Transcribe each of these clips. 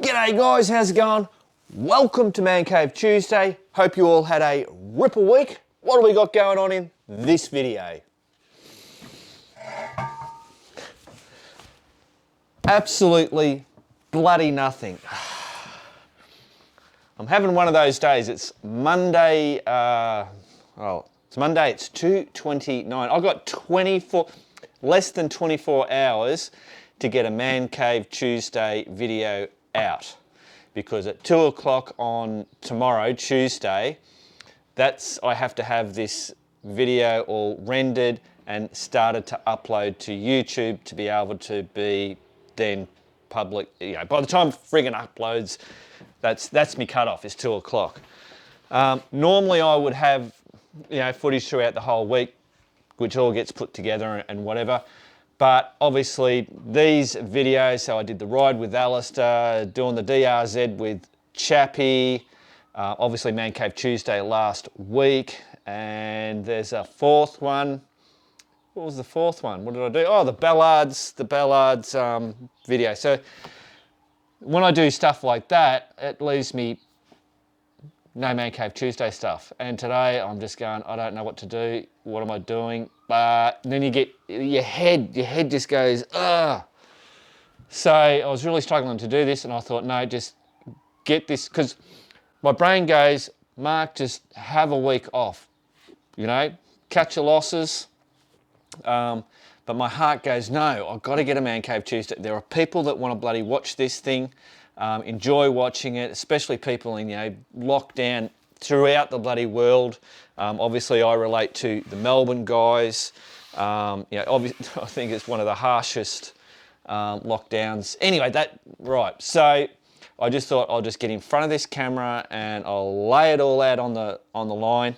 G'day guys, how's it going? Welcome to Man Cave Tuesday. Hope you all had a ripper week. What do we got going on in this video? Absolutely bloody nothing. I'm having one of those days. It's Monday, it's Monday, it's 2:29. I've got less than 24 hours to get a Man Cave Tuesday video out, because at 2 o'clock on tomorrow, Tuesday, I have to have this video all rendered and started to upload to YouTube to be able to be then public. By the time friggin' uploads, that's me cut off. It's 2 o'clock. Normally I would have footage throughout the whole week, which all gets put together and whatever. But obviously these videos, so I did the ride with Alistair, doing the DRZ with Chappie, obviously Man Cave Tuesday last week, and there's a fourth one. What was the fourth one? What did I do? Oh, the Ballards video. So when I do stuff like that, it leaves me no Man Cave Tuesday stuff. And today I'm just going, I don't know what to do. What am I doing? But then you get your head just goes, ugh. So I was really struggling to do this, and I thought, no, just get this, because my brain goes, Mark, just have a week off, catch your losses. But my heart goes, no, I've got to get a Man Cave Tuesday. There are people that want to bloody watch this thing, enjoy watching it, especially people in lockdown throughout the bloody world. Obviously, I relate to the Melbourne guys. Obviously, I think it's one of the harshest lockdowns. Anyway, right. So I just thought I'll just get in front of this camera and I'll lay it all out on the line,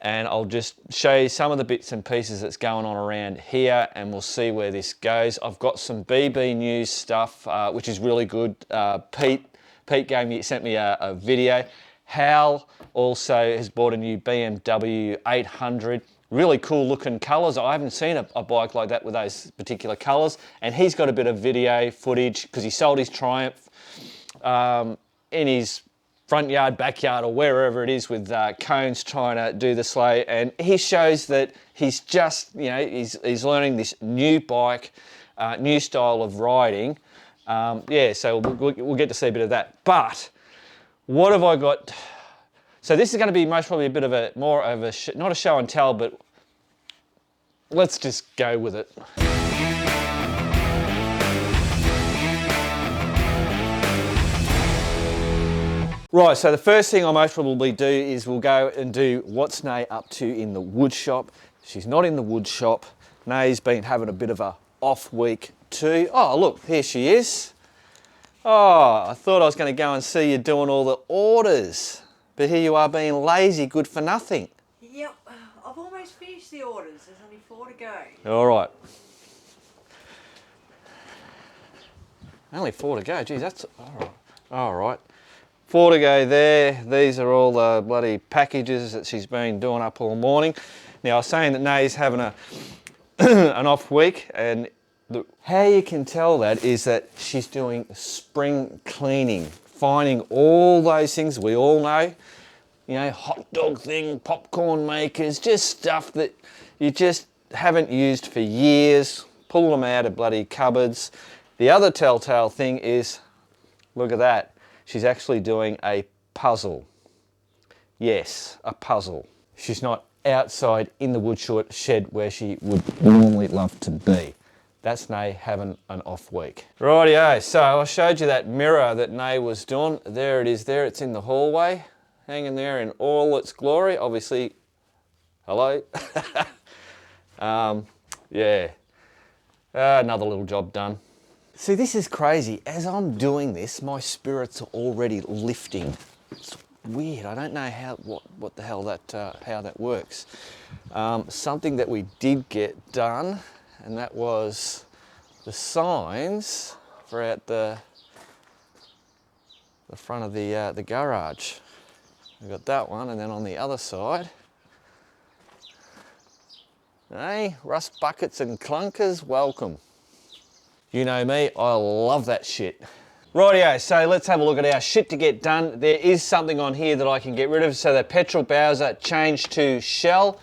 and I'll just show you some of the bits and pieces that's going on around here, and we'll see where this goes. I've got some BB News stuff, which is really good. Pete sent me a video. Hal also has bought a new BMW 800. Really cool looking colours. I haven't seen a bike like that with those particular colours. And he's got a bit of video footage because he sold his Triumph in his front yard, backyard, or wherever it is, with cones trying to do the sleigh. And he shows that he's just, he's learning this new bike, new style of riding. So we'll get to see a bit of that. But what have I got? So this is going to be most probably a bit of more of a, not a show and tell, but let's just go with it. Right, so the first thing I'll most probably do is we'll go and do what's Nay up to in the wood shop. She's not in the wood shop. Nay's been having a bit of a off week too. Oh, look, here she is. Oh, I thought I was going to go and see you doing all the orders, but here you are being lazy, good for nothing. Yep, I've almost finished the orders. There's only 4 to go. All right. Only 4 to go. Geez, that's all right. All right. 4 to go there. These are all the bloody packages that she's been doing up all morning. Now, I was saying that Nay's having an off week, and how you can tell that is that she's doing spring cleaning, finding all those things we all know, hot dog thing, popcorn makers, just stuff that you just haven't used for years, pull them out of bloody cupboards. The other telltale thing is, look at that, she's actually doing a puzzle. Yes, a puzzle. She's not outside in the wood shed where she would normally love to be. That's Nay having an off week. Rightio, so I showed you that mirror that Nay was doing. There it is there, it's in the hallway, hanging there in all its glory. Obviously, hello. Another little job done. See, this is crazy. As I'm doing this, my spirits are already lifting. It's weird, I don't know what the hell how that works. Something that we did get done, and that was the signs for out the front of the garage. We got that one, and then on the other side, hey, rust buckets and clunkers, welcome. You know me, I love that shit. Rightio, so let's have a look at our shit to get done. There is something on here that I can get rid of. So the petrol Bowser changed to Shell.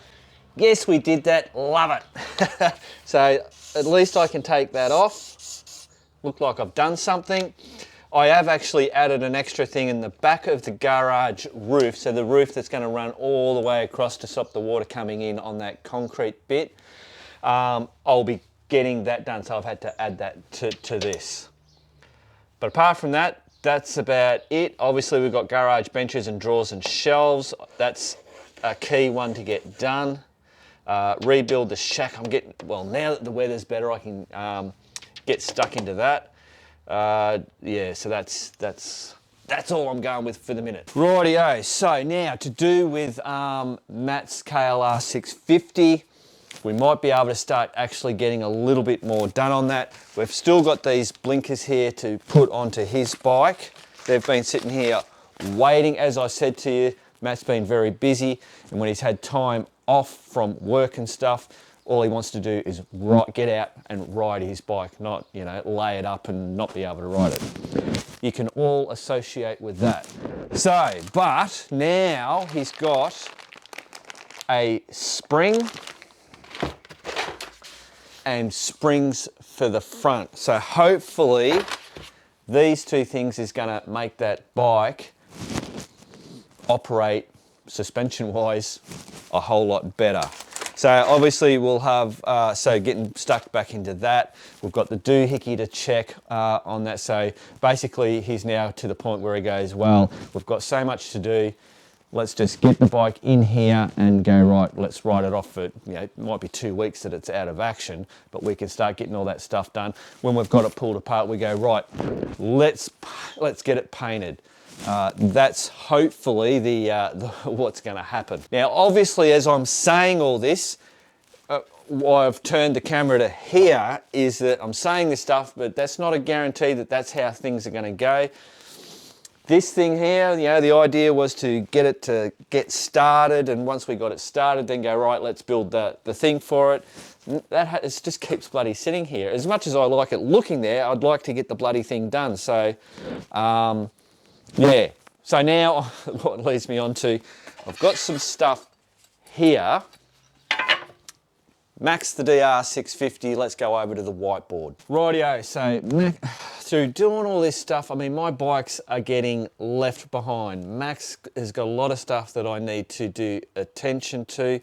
Yes, we did that. Love it. So at least I can take that off. Look like I've done something. I have actually added an extra thing in the back of the garage roof. So the roof that's going to run all the way across to stop the water coming in on that concrete bit. I'll be getting that done, so I've had to add that to this. But apart from that, that's about it. Obviously, we've got garage benches and drawers and shelves. That's a key one to get done. Rebuild the shack. Well, now that the weather's better, I can get stuck into that. Yeah, so that's all I'm going with for the minute. Rightio, so now to do with Matt's KLR 650. We might be able to start actually getting a little bit more done on that. We've still got these blinkers here to put onto his bike. They've been sitting here waiting. As I said to you, Matt's been very busy, and when he's had time off from work and stuff, all he wants to do is get out and ride his bike, not, lay it up and not be able to ride it. You can all associate with that. So, but now he's got a spring and springs for the front. So hopefully these two things is going to make that bike operate suspension-wise a whole lot better. So obviously we'll have, getting stuck back into that. We've got the doohickey to check on that. So basically he's now to the point where he goes, well, we've got so much to do. Let's just get the bike in here and go, right, let's ride it off for, it might be 2 weeks that it's out of action, but we can start getting all that stuff done. When we've got it pulled apart, we go, right, let's get it painted. That's hopefully the what's going to happen. Now, obviously, as I'm saying all this, why I've turned the camera to here is that I'm saying this stuff, but that's not a guarantee that that's how things are going to go. This thing here, the idea was to get started, and once we got it started, then go, right, let's build the thing for it. It just keeps bloody sitting here. As much as I like it looking there, I'd like to get the bloody thing done. So, yeah. So now, what leads me on to, I've got some stuff here. Max the DR650, let's go over to the whiteboard. Rightio, so through doing all this stuff, my bikes are getting left behind. Max has got a lot of stuff that I need to do attention to.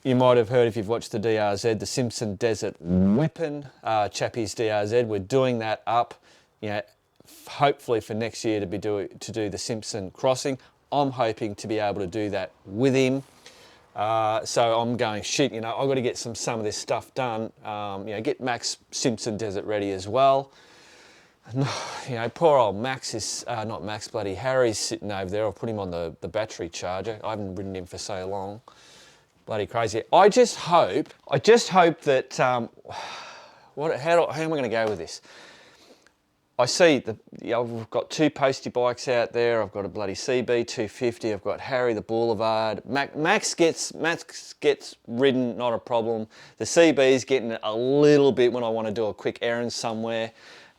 You might have heard, if you've watched the DRZ, the Simpson Desert Weapon, Chappie's DRZ, we're doing that up, hopefully for next year to do the Simpson Crossing. I'm hoping to be able to do that with him. So I'm going, shit, I've got to get some of this stuff done. Get Max Simpson Desert ready as well. Poor old Max is, not Max, bloody Harry's sitting over there. I've put him on the battery charger. I haven't ridden him for so long. Bloody crazy. I just hope that, how am I going to go with this? I see I've got two postie bikes out there. I've got a bloody CB 250. I've got Harry the Boulevard. Max gets ridden, not a problem. The CB's getting a little bit when I want to do a quick errand somewhere.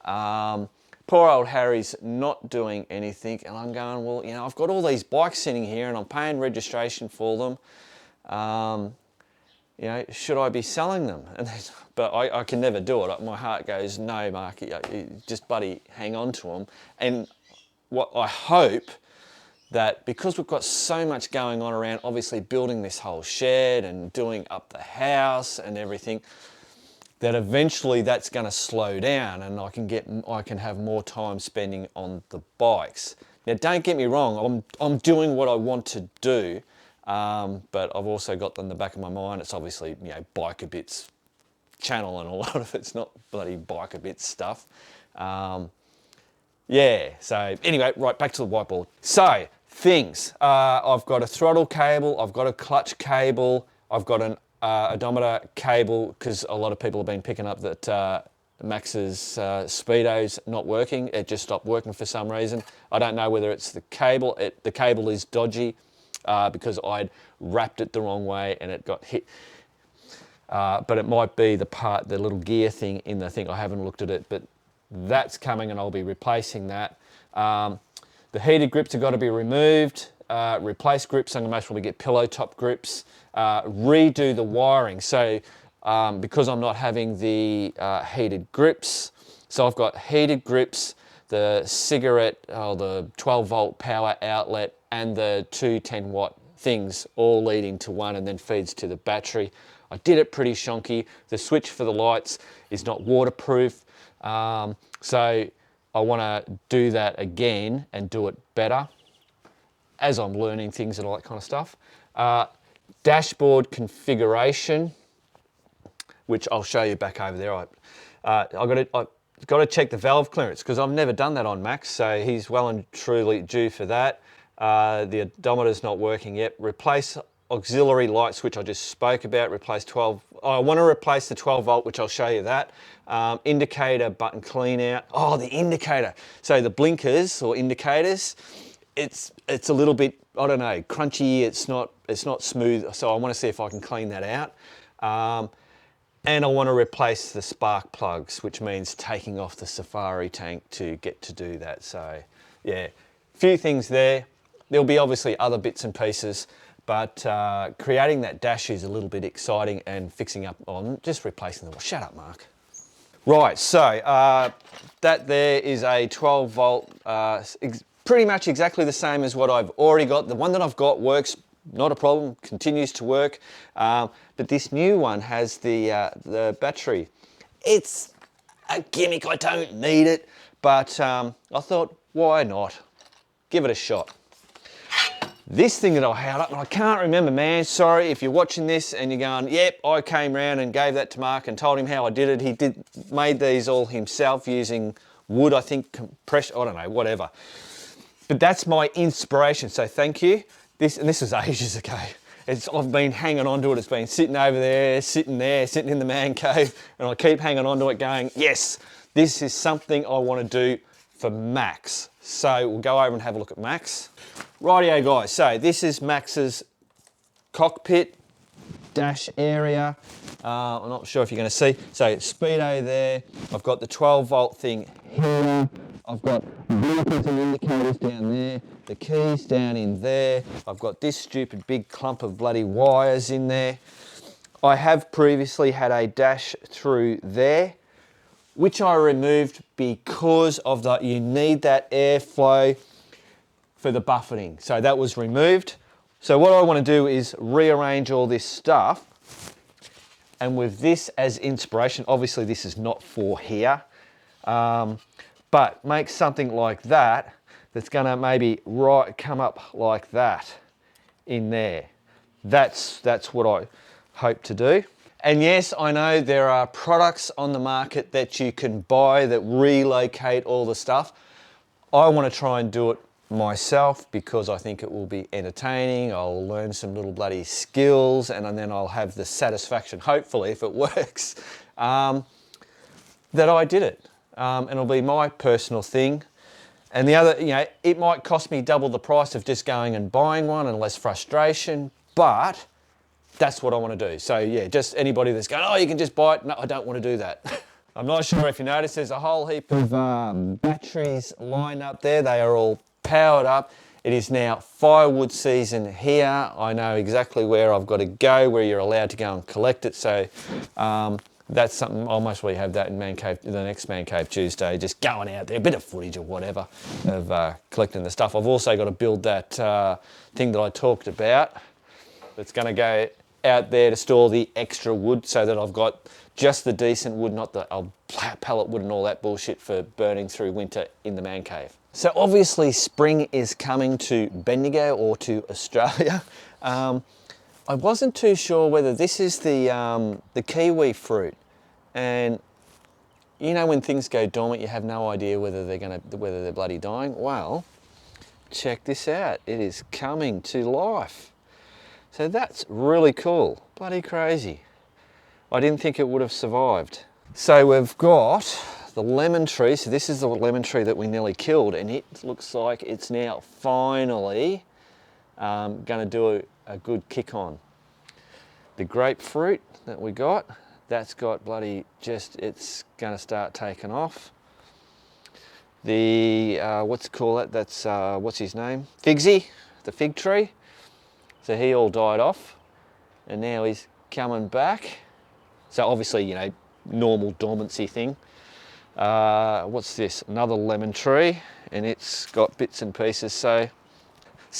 Poor old Harry's not doing anything, and I'm going, well, I've got all these bikes sitting here, and I'm paying registration for them. Should I be selling them? But I can never do it. My heart goes, no, Mark, just buddy, hang on to them. And what I hope that, because we've got so much going on around, obviously building this whole shed and doing up the house and everything, that eventually that's going to slow down and I can have more time spending on the bikes. Now, don't get me wrong, I'm doing what I want to do. But I've also got in the back of my mind, it's obviously, Biker Bits channel, and a lot of it's not bloody Biker Bits stuff. Yeah, so anyway, right, back to the whiteboard. So, things. I've got a throttle cable, I've got a clutch cable, I've got an odometer cable, because a lot of people have been picking up that Max's Speedo's not working. It just stopped working for some reason. I don't know whether it's the cable. The cable is dodgy. Because I'd wrapped it the wrong way and it got hit. But it might be the little gear thing in the thing. I haven't looked at it, but That's coming and I'll be replacing that. The heated grips have got to be removed, replace grips. I'm going to most probably get pillow top grips, redo the wiring. So because I'm not having the heated grips, so I've got heated grips, the cigarette, the 12 volt power outlet and the two 10 watt things all leading to one and then feeds to the battery. I did it pretty shonky. The switch for the lights is not waterproof. So I want to do that again and do it better as I'm learning things and all that kind of stuff. Dashboard configuration, which I'll show you back over there. I've got to check the valve clearance because I've never done that on Max, so he's well and truly due for that. The odometer's not working yet. Replace auxiliary light switch I just spoke about. Replace 12. I want to replace the 12 volt, which I'll show you that. Indicator button clean out. Oh, the indicator. So the blinkers or indicators, it's a little bit, I don't know, crunchy. It's not smooth. So I want to see if I can clean that out. And I want to replace the spark plugs, which means taking off the Safari tank to get to do that. So yeah, a few things there. There'll be obviously other bits and pieces, but creating that dash is a little bit exciting and fixing up on just replacing them. Shut up, Mark. Right, so that there is a 12 volt, pretty much exactly the same as what I've already got. The one that I've got works, not a problem, continues to work. But this new one has the battery. It's a gimmick, I don't need it, but I thought, why not? Give it a shot. This thing that I held up, and I can't remember, man, sorry if you're watching this and you're going, yep, I came round and gave that to Mark and told him how I did it. He made these all himself using wood, I think, compression, I don't know, whatever. But that's my inspiration, so thank you. This was ages ago. I've been hanging on to it. It's been sitting over there, sitting in the man cave, and I keep hanging on to it going, yes, this is something I want to do for Max. So we'll go over and have a look at Max. Rightio guys, so this is Max's cockpit dash area. I'm not sure if you're going to see. So speedo there. I've got the 12 volt thing here. I've got blinkers and indicators down there. The keys down in there. I've got this stupid big clump of bloody wires in there. I have previously had a dash through there, which I removed because of that. You need that airflow for the buffeting. So that was removed. So what I want to do is rearrange all this stuff. And with this as inspiration, obviously this is not for here, but make something like that that's going to maybe come up like that in there. That's what I hope to do. And yes, I know there are products on the market that you can buy that relocate all the stuff. I want to try and do it myself because I think it will be entertaining. I'll learn some little bloody skills and then I'll have the satisfaction, hopefully, if it works, that I did it. And it'll be my personal thing. And the other, it might cost me double the price of just going and buying one and less frustration, but that's what I want to do. So yeah, just anybody that's going, oh, you can just buy it. No, I don't want to do that. I'm not sure if you noticed, there's a whole heap of batteries lined up there. They are all powered up. It is now firewood season here. I know exactly where I've got to go, where you're allowed to go and collect it. So that's something, I'll most probably have that in Man Cave, the next Man Cave Tuesday, just going out there, a bit of footage or whatever of collecting the stuff. I've also got to build that thing that I talked about. That's going to go out there to store the extra wood so that I've got just the decent wood, not the pallet wood and all that bullshit for burning through winter in the man cave. So obviously spring is coming to Bendigo or to Australia. I wasn't too sure whether this is the kiwi fruit, and you know when things go dormant, you have no idea whether they're bloody dying. Well, check this out. It is coming to life. So that's really cool. Bloody crazy. I didn't think it would have survived. So we've got the lemon tree. So this is the lemon tree that we nearly killed, and it looks like it's now finally going to do a good kick on. The grapefruit that we got, that's got bloody it's going to start taking off. the, what's it called? That's, what's his name? Figsy, the fig tree. So he all died off and now he's coming back. So obviously, you know, normal dormancy thing. What's this? Another lemon tree, and it's got bits and pieces. So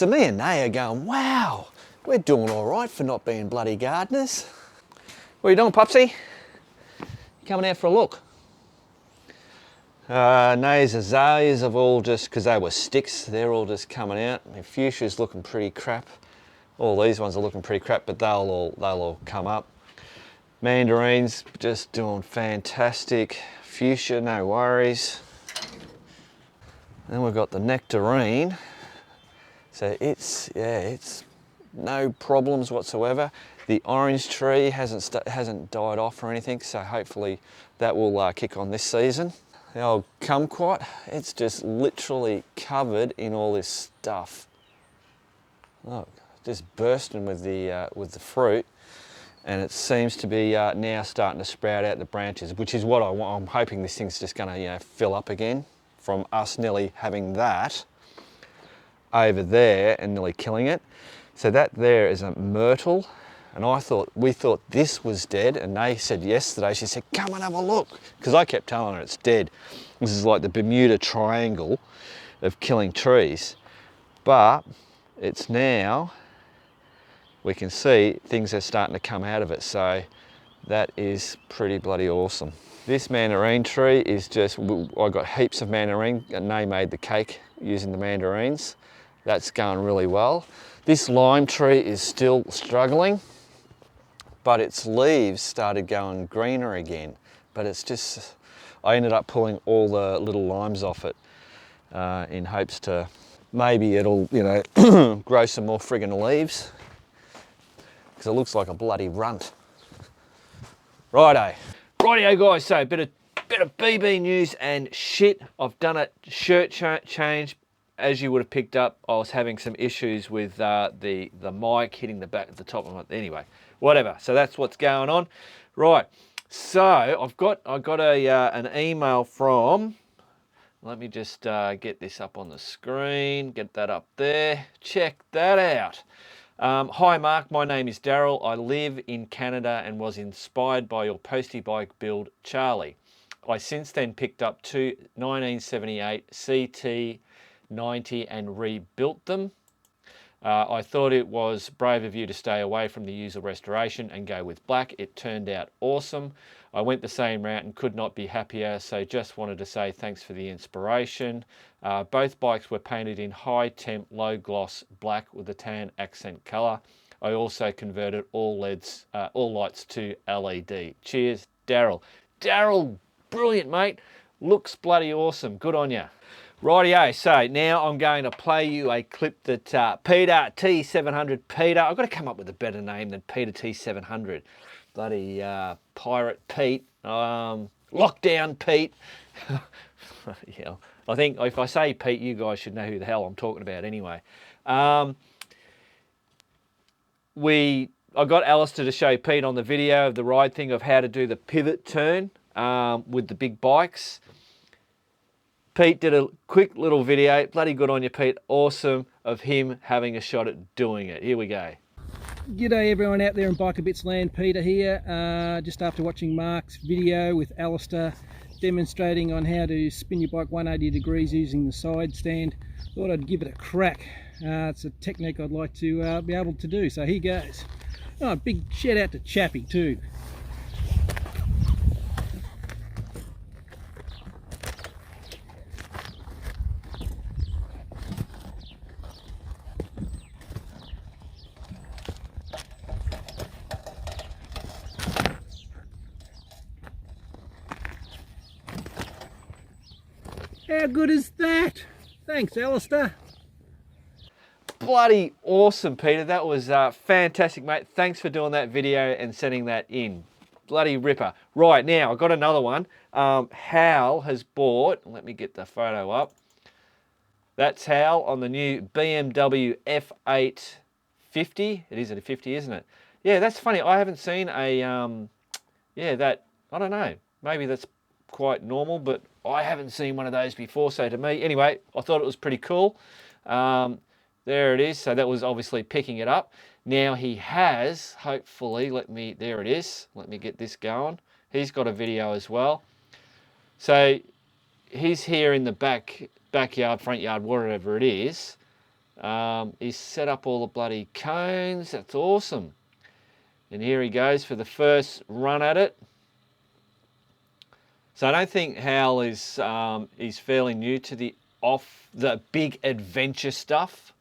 me and Nay are going, wow, we're doing all right for not being bloody gardeners. What are you doing, Pupsy? Coming out for a look. Nay's azaleas have all just, because they were sticks, they're all just coming out. My fuchsia's looking pretty crap. All these ones are looking pretty crap, but they'll all come up. Mandarins just doing fantastic. Fuchsia, no worries. Then we've got the nectarine. So it's no problems whatsoever. The orange tree hasn't died off or anything, so hopefully that will kick on this season. The old kumquat, it's just literally covered in all this stuff. Look, just bursting with the fruit. And it seems to be now starting to sprout out the branches, which is what I want. I'm hoping this thing's just going to, you know, fill up again from us nearly having that over there and nearly killing it. So that there is a myrtle, and we thought this was dead, and they said yesterday, she said, come and have a look, because I kept telling her it's dead. This is like the Bermuda Triangle of killing trees, but it's now, we can see things are starting to come out of it, so that is pretty bloody awesome. This mandarin tree is just, I got heaps of mandarin, and they made the cake using the mandarins. That's going really well. This lime tree is still struggling, but its leaves started going greener again. But it's just, I ended up pulling all the little limes off it in hopes to, maybe it'll, you know, grow some more friggin' leaves. Because it looks like a bloody runt. Rightio guys, so bit of BB news and shit. I've done a shirt change. As you would have picked up, I was having some issues with the mic hitting the back at the top of it. Anyway, whatever. So that's what's going on. Right. So I got an email from. Let me just get this up on the screen. Get that up there. Check that out. Hi Mark, my name is Daryl. I live in Canada and was inspired by your postie bike build, Charlie. I since then picked up two 1978 CT90 and rebuilt them. I thought it was brave of you to stay away from the usual restoration and go with black. It turned out awesome. I went the same route and could not be happier, so just wanted to say thanks for the inspiration. Both bikes were painted in high temp, low gloss black with a tan accent colour. I also converted all lights to LED. Cheers, Daryl. Daryl, brilliant mate. Looks bloody awesome. Good on you. Rightio, so now I'm going to play you a clip that Peter T700 Peter, I've got to come up with a better name than Peter T700. Bloody Pirate Pete, Lockdown Pete. Yeah, I think if I say Pete, you guys should know who the hell I'm talking about anyway. I got Alistair to show Pete on the video of the ride thing of how to do the pivot turn with the big bikes. Pete did a quick little video, bloody good on you Pete, awesome, of him having a shot at doing it. Here we go. G'day everyone out there in Biker Bits land, Peter here. Just after watching Mark's video with Alistair demonstrating on how to spin your bike 180 degrees using the side stand, thought I'd give it a crack. It's a technique I'd like to be able to do, so here goes. Oh, big shout out to Chappie too. How good is that? Thanks, Alistair. Bloody awesome, Peter. That was fantastic, mate. Thanks for doing that video and sending that in. Bloody ripper. Right, now I've got another one. Hal has bought, let me get the photo up. That's Hal on the new BMW F850. It is a 50, isn't it? Yeah, that's funny. I haven't seen a, I don't know. Maybe that's quite normal, but I haven't seen one of those before, so to me, anyway, I thought it was pretty cool. There it is. So that was obviously picking it up. Now he has, hopefully, there it is. Let me get this going. He's got a video as well. So he's here in the backyard, front yard, whatever it is. He's set up all the bloody cones. That's awesome. And here he goes for the first run at it. So I don't think Hal is he's fairly new to the big adventure stuff.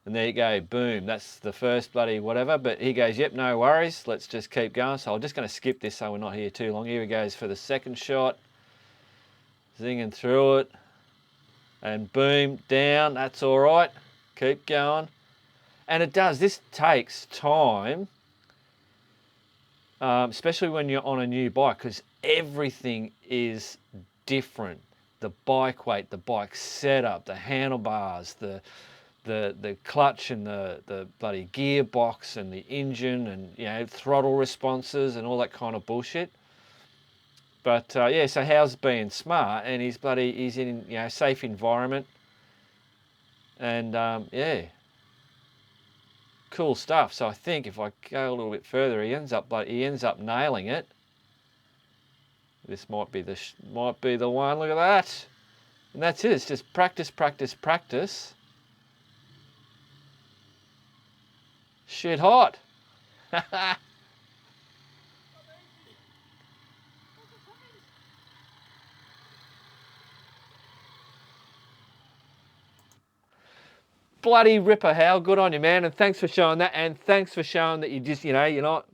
And there you go, boom, that's the first bloody whatever. But he goes, yep, no worries, let's just keep going. So I'm just going to skip this so we're not here too long. Here he goes for the second shot. Zinging through it. And boom, down, that's all right. Keep going. And it does, this takes time, especially when you're on a new bike, because everything is different. The bike weight, the bike setup, the handlebars, the clutch and the bloody gearbox and the engine and throttle responses and all that kind of bullshit. But yeah, so Hal's being smart and he's in a safe environment and yeah, cool stuff. So I think if I go a little bit further, he ends up nailing it. This might be the one. Look at that, and that's it. It's just practice, practice, practice. Shit hot. Bloody ripper, Hal. Good on you, man. And thanks for showing that. And thanks for showing that you just, you're not,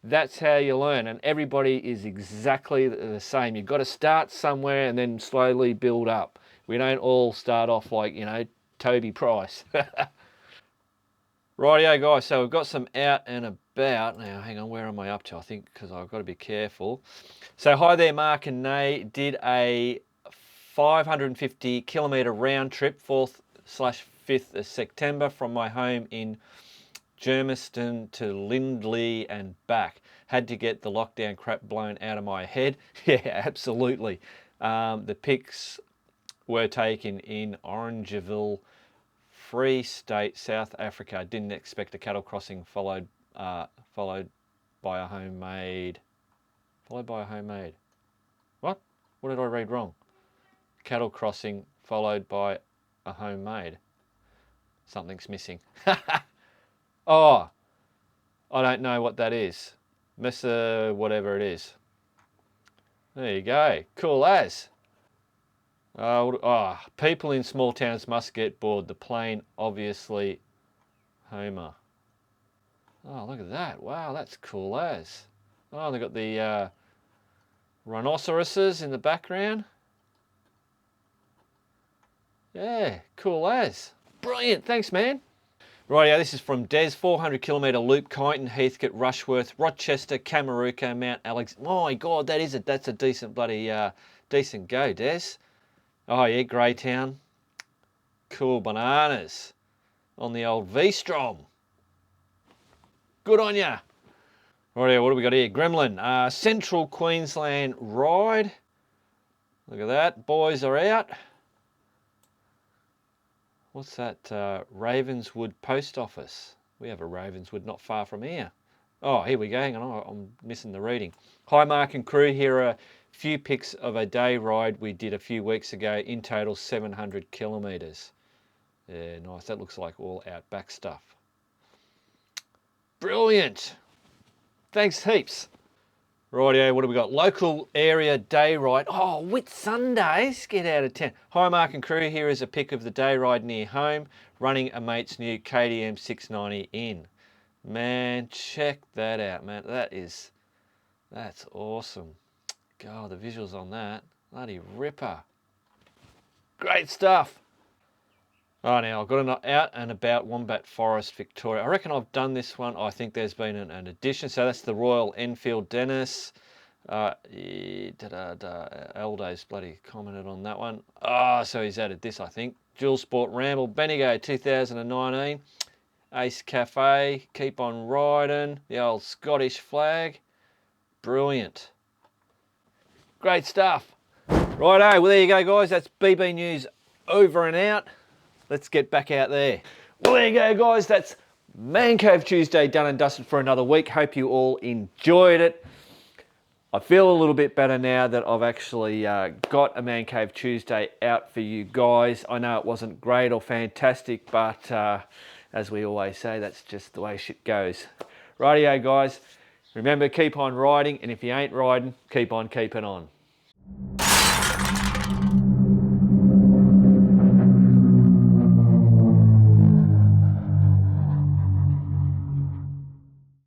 that's how you learn. And everybody is exactly the same. You've got to start somewhere and then slowly build up. We don't all start off like, Toby Price. Rightio, guys. So we've got some out and about. Now, hang on. Where am I up to? I think because I've got to be careful. So hi there, Mark and Nay. Did a 550 kilometre round trip, 4th/5th of September from my home in Germiston to Lindley and back. Had to get the lockdown crap blown out of my head. Yeah, absolutely. The pics were taken in Orangeville, Free State, South Africa. Didn't expect a cattle crossing followed by a homemade. Followed by a homemade. What? What did I read wrong? Cattle crossing followed by a homemade. Something's missing. Oh, I don't know what that is. Mr. whatever it is. There you go. Cool as. People in small towns must get bored. The plane, obviously, Homer. Oh, look at that. Wow, that's cool as. Oh, they've got the rhinoceroses in the background. Yeah, cool as. Brilliant. Thanks, man. Rightio, this is from Des, 400 kilometre loop, Kyneton, Heathcote, Rushworth, Rochester, Camaruca, Mount Alex. Oh my God, that's a decent bloody, decent go, Des. Oh yeah, Greytown. Cool bananas. On the old V-Strom. Good on ya. Rightio, what do we got here? Gremlin, Central Queensland ride. Look at that, boys are out. What's that? Ravenswood Post Office. We have a Ravenswood not far from here. Oh, here we go. Hang on, I'm missing the reading. Hi, Mark and crew. Here are a few pics of a day ride we did a few weeks ago. In total, 700 kilometres. Yeah, nice. That looks like all outback stuff. Brilliant. Thanks heaps. Rightio, what have we got? Local area day ride. Oh, Whitsundays, get out of town. Hi, Mark and crew. Here is a pic of the day ride near home, running a mate's new KTM 690 in. Man, check that out, man. That's awesome. God, the visuals on that. Bloody ripper. Great stuff. Oh, now I've got an out and about Wombat Forest, Victoria. I reckon I've done this one. I think there's been an addition. So that's the Royal Enfield Dennis. Aldo's bloody commented on that one. So he's added this, I think. Dual Sport Ramble, Bendigo 2019. Ace Cafe, Keep on Riding. The old Scottish flag. Brilliant. Great stuff. Righto, well there you go guys, that's BB News over and out. Let's get back out there. Well there you go guys, that's Man Cave Tuesday done and dusted for another week. Hope you all enjoyed it. I feel a little bit better now that I've actually got a Man Cave Tuesday out for you guys. I know it wasn't great or fantastic, but as we always say, that's just the way shit goes. Rightio guys, remember keep on riding, and if you ain't riding, keep on keeping on.